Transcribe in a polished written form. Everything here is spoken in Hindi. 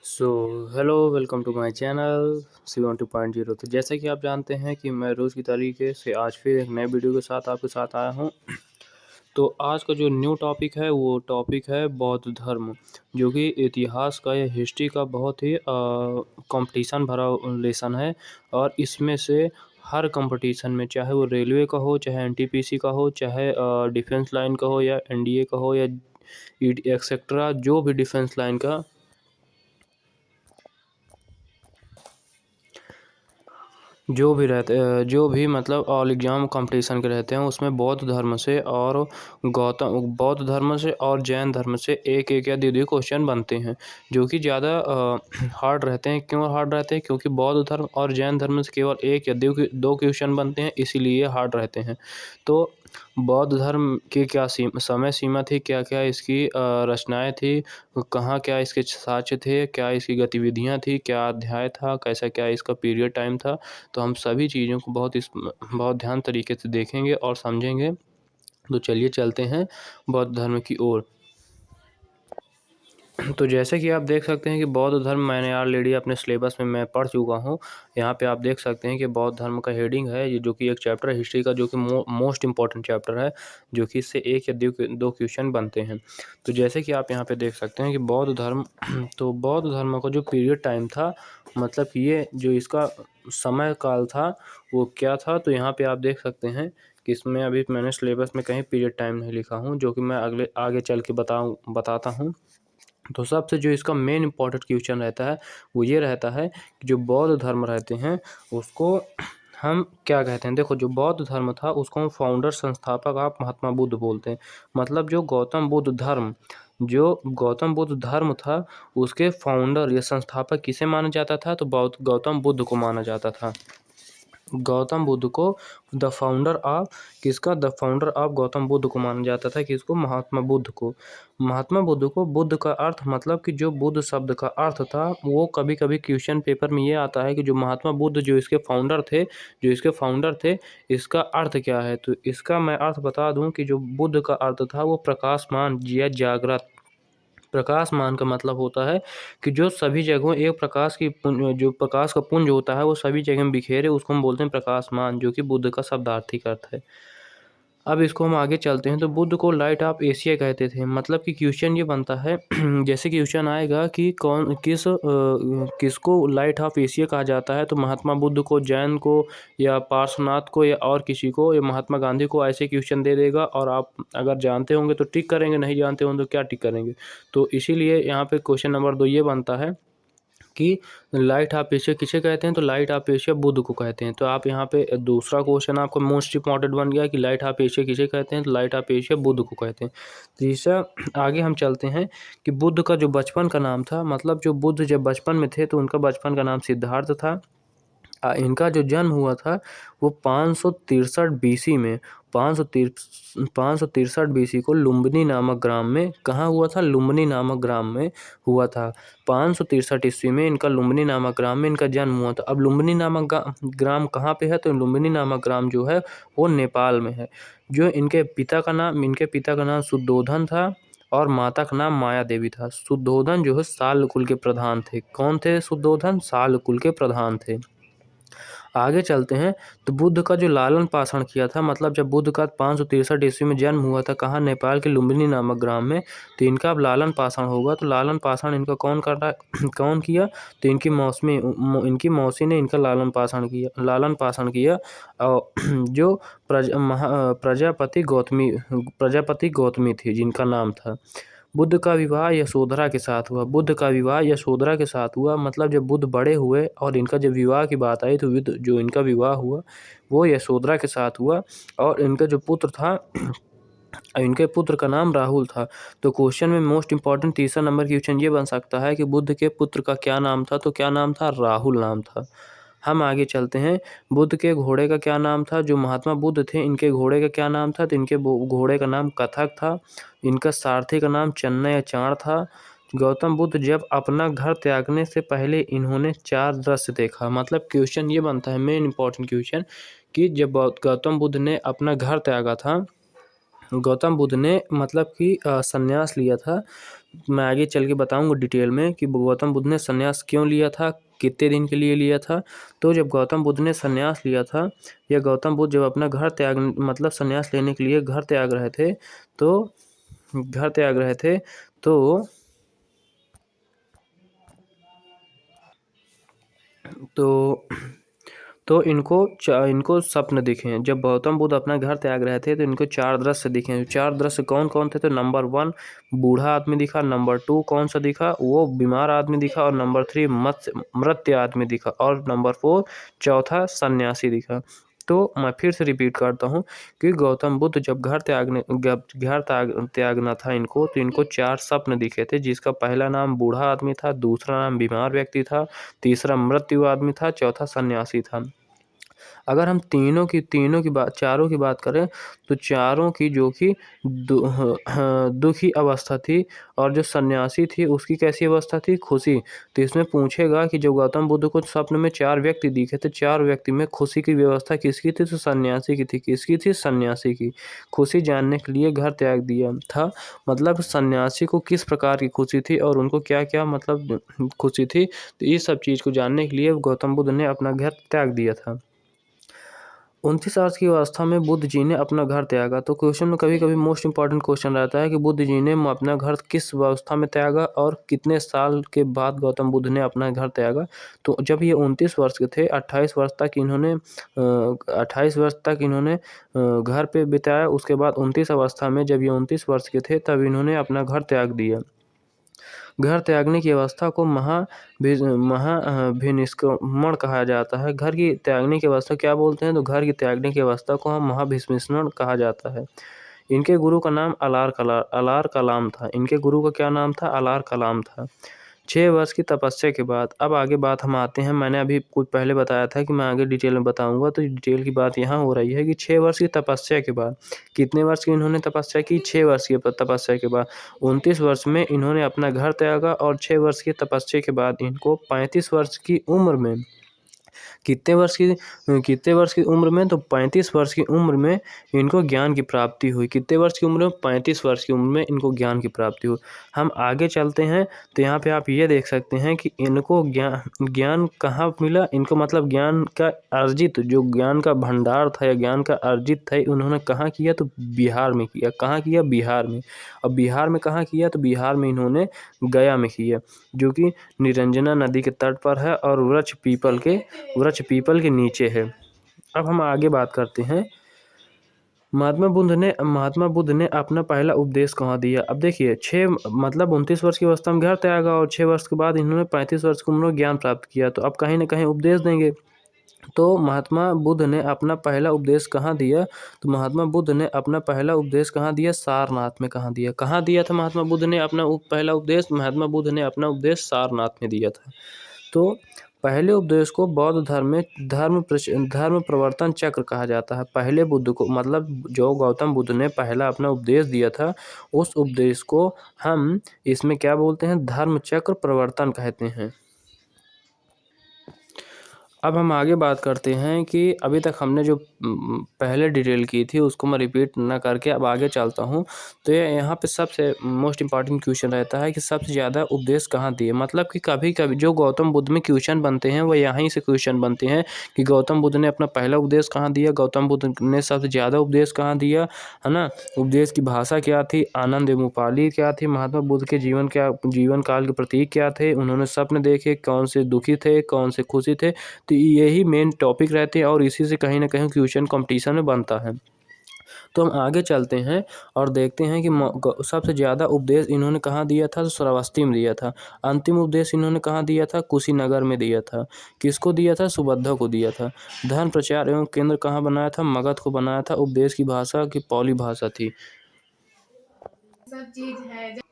So hello, welcome to my channel C1 2.0। तो जैसा कि आप जानते हैं कि मैं रोज़ की तरीके से आज फिर एक नए वीडियो के साथ आपके साथ आया हूं। तो आज का जो न्यू टॉपिक है वो टॉपिक है बौद्ध धर्म, जो कि इतिहास का या हिस्ट्री का बहुत ही कंपटीशन भरा लेसन है। और इसमें से हर कंपटीशन में, चाहे वो रेलवे का हो, चाहे एनटीपीसी का हो, चाहे डिफेंस लाइन का हो, या एनडीए का हो, या एक्सेट्रा, जो भी डिफेंस लाइन का जो भी मतलब ऑल एग्जाम कंपटीशन के रहते हैं, उसमें बौद्ध धर्म से और जैन धर्म से एक एक या दो क्वेश्चन बनते हैं, जो कि ज़्यादा हार्ड रहते हैं। क्यों हार्ड रहते हैं? क्योंकि बौद्ध धर्म और जैन धर्म से केवल एक या दो क्वेश्चन बनते हैं, इसीलिए हार्ड रहते हैं। तो बौद्ध धर्म की क्या समय सीमा थी, क्या क्या इसकी रचनाएं थी, कहाँ क्या इसके साक्ष्य थे, क्या इसकी गतिविधियाँ थी, क्या अध्याय था, कैसा क्या इसका पीरियड टाइम था। तो हम सभी चीज़ों को बहुत ध्यान तरीके से देखेंगे और समझेंगे। तो चलिए चलते हैं बौद्ध धर्म की ओर। तो जैसे कि आप देख सकते हैं कि बौद्ध धर्म मैंने ऑलरेडी अपने सिलेबस में मैं पढ़ चुका हूँ। यहाँ पे आप देख सकते हैं कि बौद्ध धर्म का हेडिंग है, ये जो कि एक चैप्टर है हिस्ट्री का, जो कि मोस्ट इम्पॉर्टेंट चैप्टर है, जो कि इससे एक या दो क्वेश्चन बनते हैं। तो जैसे कि आप यहाँ पे देख सकते हैं कि बौद्ध धर्म तो बौद्ध धर्म का जो पीरियड टाइम था, मतलब कि ये जो इसका समय काल था वो क्या था। तो यहाँ पे आप देख सकते हैं कि इसमें अभी मैंने सिलेबस में कहीं पीरियड टाइम नहीं लिखा हूँ, जो कि मैं आगे चल के बताता हूँ। तो सबसे जो इसका मेन इम्पॉर्टेंट क्वेश्चन रहता है वो ये रहता है कि जो बौद्ध धर्म रहते हैं उसको हम क्या कहते हैं। देखो, जो बौद्ध धर्म था उसको हम फाउंडर, संस्थापक आप महात्मा बुद्ध बोलते हैं। मतलब जो गौतम बुद्ध धर्म था उसके फाउंडर या संस्थापक किसे माना जाता था? तो गौतम बुद्ध को माना जाता था। गौतम बुद्ध को the founder of Gautam Buddha को माना जाता था। किसको? महात्मा बुद्ध को बुद्ध का अर्थ, मतलब कि जो बुद्ध शब्द का अर्थ था, वो कभी कभी क्वेश्चन पेपर में ये आता है कि जो महात्मा बुद्ध जो इसके फाउंडर थे, इसका अर्थ क्या है। तो इसका मैं अर्थ बता दूं कि जो बुद्ध का अर्थ था वो प्रकाशमान या जागृत। प्रकाशमान का मतलब होता है कि जो सभी जगहों एक जो प्रकाश का पुंज होता है वो सभी जगह बिखेरे, उसको हम बोलते हैं प्रकाशमान, जो कि बुद्ध का शब्दार्थिक अर्थ है। अब इसको हम आगे चलते हैं। तो बुद्ध को लाइट ऑफ एशिया कहते थे। मतलब कि क्वेश्चन ये बनता है जैसे क्वेश्चन आएगा कि किसको लाइट ऑफ एशिया कहा जाता है, तो महात्मा बुद्ध को, जैन को, या पार्श्वनाथ को, या और किसी को, या महात्मा गांधी को, ऐसे क्वेश्चन दे देगा। और आप अगर जानते होंगे तो टिक करेंगे, नहीं जानते होंगे तो क्या टिक करेंगे। तो इसीलिए यहाँ पे क्वेश्चन नंबर 2 ये बनता है कि लाइट ऑफ एशिया किसे कहते हैं, तो लाइट ऑफ एशिया बुद्ध को कहते हैं। तो आप यहाँ पे दूसरा क्वेश्चन आपका मोस्ट इंपॉर्टेंट बन गया कि लाइट ऑफ एशिया किसे कहते हैं, तो लाइट ऑफ एशिया बुद्ध को कहते हैं। तीसरा, आगे हम चलते हैं कि बुद्ध का जो बचपन का नाम था, मतलब जो बुद्ध जब बचपन में थे तो उनका बचपन का नाम सिद्धार्थ था। इनका जो जन्म हुआ था वो 563 बीसी में, 563 बीसी को लुम्बिनी नामक ग्राम में, कहाँ हुआ था? लुम्बिनी नामक ग्राम में हुआ था। 563 ईस्वी में इनका लुम्बिनी नामक ग्राम में इनका जन्म हुआ था। अब लुम्बिनी नामक ग्राम कहाँ पे है? तो लुम्बिनी नामक ग्राम जो है वो नेपाल में है। जो इनके पिता का नाम शुद्धोधन था और माता का नाम माया देवी था। शुद्धोधन जो है शाल्व कुल के प्रधान थे। कौन थे शुद्धोधन? शाल्व कुल के प्रधान थे। आगे चलते हैं। तो बुद्ध का जो लालन पाषण किया था, मतलब जब बुद्ध का 563 ईस्वी में जन्म हुआ था, कहाँ? नेपाल के लुम्बिनी नामक ग्राम में। तो इनका अब लालन पाषण होगा। तो लालन पाषण इनका कौन कर रहा है कौन किया? तो इनकी मौसी ने इनका लालन पाषण किया। और जो प्रजापति गौतमी थी जिनका नाम था। बुद्ध का विवाह यशोधरा के साथ हुआ। मतलब जब बुद्ध बड़े हुए और इनका जब विवाह की बात आई तो जो इनका विवाह हुआ वो यशोधरा के साथ हुआ। और इनका जो पुत्र था, इनके पुत्र का नाम राहुल था। तो क्वेश्चन में मोस्ट इंपॉर्टेंट तीसरा नंबर क्वेश्चन ये बन सकता है कि बुद्ध के पुत्र का क्या नाम था? तो क्या नाम था? राहुल नाम था। हम आगे चलते हैं। बुद्ध के घोड़े का क्या नाम था? जो महात्मा बुद्ध थे इनके घोड़े का क्या नाम था? तो इनके घोड़े का नाम कथक था। इनका सारथी का नाम चन्ना या चाण था। गौतम बुद्ध जब अपना घर त्यागने से पहले इन्होंने 4 दृश्य देखा। मतलब क्वेश्चन ये बनता है, मेन इंपॉर्टेंट क्वेश्चन, कि जब गौतम बुद्ध ने अपना घर त्यागा था, गौतम बुद्ध ने मतलब कि संन्यास लिया था, मैं आगे चल के बताऊंगा डिटेल में कि गौतम बुद्ध ने संन्यास क्यों लिया था, कितने दिन के लिए लिया था। तो जब गौतम बुद्ध ने संन्यास लिया था, या गौतम बुद्ध जब अपना घर त्याग मतलब संन्यास लेने के लिए घर त्याग रहे थे, तो इनको स्वप्न दिखे हैं। जब गौतम बुद्ध अपना घर त्याग रहे थे तो इनको 4 दृश्य दिखे। 4 दृश्य कौन कौन थे? तो नंबर 1 बूढ़ा आदमी दिखा, नंबर 2 कौन सा दिखा? वो बीमार आदमी दिखा, और नंबर 3 मृत आदमी दिखा, और नंबर 4 चौथा सन्यासी दिखा। तो मैं फिर से रिपीट करता हूँ कि गौतम बुद्ध जब घर त्यागना था इनको, तो इनको 4 स्वप्न दिखे थे, जिसका पहला नाम बूढ़ा आदमी था, दूसरा नाम बीमार व्यक्ति था, तीसरा मृत्यु आदमी था, चौथा सन्यासी था। अगर हम चारों की बात करें, तो चारों की जो कि दुखी अवस्था थी, और जो सन्यासी थी उसकी कैसी अवस्था थी? खुशी। तो इसमें पूछेगा कि जो गौतम बुद्ध को स्वप्न में 4 व्यक्ति दिखे थे, 4 व्यक्ति में खुशी की व्यवस्था किसकी थी? तो सन्यासी की थी। किसकी थी? सन्यासी की। खुशी जानने के लिए घर त्याग दिया था, मतलब सन्यासी को किस प्रकार की खुशी थी और उनको क्या क्या मतलब खुशी थी, तो ये सब चीज़ को जानने के लिए गौतम बुद्ध ने अपना घर त्याग दिया था। 29 वर्ष की अवस्था में बुद्ध जी ने अपना घर त्यागा। तो क्वेश्चन में कभी कभी मोस्ट इंपॉर्टेंट क्वेश्चन रहता है कि बुद्ध जी ने अपना घर किस अवस्था में त्यागा और कितने साल के बाद गौतम बुद्ध ने अपना घर त्यागा। तो जब ये 29 वर्ष के थे, 28 वर्ष तक इन्होंने घर पे बिताया। उसके बाद 29 अवस्था में जब ये 29 वर्ष के थे, तब इन्होंने अपना घर त्याग दिया। घर त्यागने की अवस्था को महाभिनिष्क्रमण कहा जाता है। घर की त्यागने की अवस्था क्या बोलते हैं? तो घर की त्यागने की अवस्था को हम महाभिनिष्क्रमण कहा जाता है। इनके गुरु का नाम अलार कलाम था। इनके गुरु का क्या नाम था? अलार कलाम था। 6 वर्ष की तपस्या के बाद, अब आगे बात हम आते हैं। मैंने अभी कुछ पहले बताया था कि मैं आगे डिटेल में बताऊंगा, तो डिटेल की बात यहाँ हो रही है कि 6 वर्ष की तपस्या के बाद, कितने वर्ष की इन्होंने तपस्या की? 6 वर्ष की तपस्या के बाद 29 वर्ष में इन्होंने अपना घर त्यागा, और 6 वर्ष की तपस्या के बाद इनको 35 वर्ष की उम्र में, कितने वर्ष की उम्र में? तो 35 वर्ष की उम्र में इनको ज्ञान की प्राप्ति हुई। कितने वर्ष की उम्र में? 35 वर्ष की उम्र में इनको ज्ञान की प्राप्ति हुई। हम आगे चलते हैं, तो यहाँ पे आप ये देख सकते हैं कि इनको ज्ञान कहाँ मिला? इनको मतलब ज्ञान का अर्जित, जो ज्ञान का भंडार था या ज्ञान का अर्जित था, उन्होंने कहाँ किया? तो बिहार में किया। कहाँ किया? बिहार में। अब बिहार में कहाँ किया? तो बिहार में इन्होंने गया में किया, जो कि निरंजना नदी के तट पर है, और वृक्ष पीपल के नीचे है। अब हम आगे बात करते हैं। महात्मा बुद्ध ने अपना पहला उपदेश कहाँ दिया? अब देखिए, 29 वर्ष की अवस्था में घर त्यागा, और 6 वर्ष के बाद इन्होंने 35 वर्ष की उम्र में ज्ञान प्राप्त किया। तो अब कहीं ना कहीं उपदेश देंगे। तो महात्मा बुद्ध ने अपना पहला उपदेश कहाँ दिया? तो महात्मा बुद्ध ने अपना पहला उपदेश कहाँ दिया? सारनाथ में। कहाँ दिया? कहाँ दिया था महात्मा बुद्ध ने अपना पहला उपदेश? महात्मा बुद्ध ने अपना उपदेश सारनाथ में दिया था। तो पहले उपदेश को बौद्ध धर्म में धर्म प्रवर्तन चक्र कहा जाता है। पहले बुद्ध को, मतलब जो गौतम बुद्ध ने पहला अपना उपदेश दिया था, उस उपदेश को हम इसमें क्या बोलते हैं? धर्म चक्र प्रवर्तन कहते हैं। अब हम आगे बात करते हैं कि अभी तक हमने जो पहले डिटेल की थी उसको मैं रिपीट ना करके अब आगे चलता हूँ। तो यहाँ पे सबसे मोस्ट इम्पॉर्टेंट क्वेश्चन रहता है कि सबसे ज़्यादा उपदेश कहाँ दिए। मतलब कि कभी कभी जो गौतम बुद्ध में क्वेश्चन बनते हैं वो यहीं से क्वेश्चन बनते हैं कि गौतम बुद्ध ने अपना पहला उपदेश कहाँ दिया, गौतम बुद्ध ने सबसे ज़्यादा उपदेश कहाँ दिया, है ना। उपदेश की भाषा क्या थी, आनंद एवं उपाधि क्या थी, महात्मा बुद्ध के जीवन काल के प्रतीक क्या थे, उन्होंने स्वप्न देखे, कौन से दुखी थे, कौन से खुशी थे। तो यही मेन टॉपिक रहते हैं, और इसी से कहीं ना कहीं क्वेश्चन कंपटीशन में बनता है। तो हम आगे चलते हैं और देखते हैं कि सबसे ज़्यादा उपदेश इन्होंने कहाँ दिया था? तो श्रावस्ती में दिया था। अंतिम उपदेश इन्होंने कहाँ दिया था? कुशीनगर में दिया था। किसको दिया था? सुबुद्ध को दिया था। धर्म प्रचार एवं केंद्र कहाँ बनाया था? मगध को बनाया था। उपदेश की भाषा की पौली भाषा थी। सब चीज है।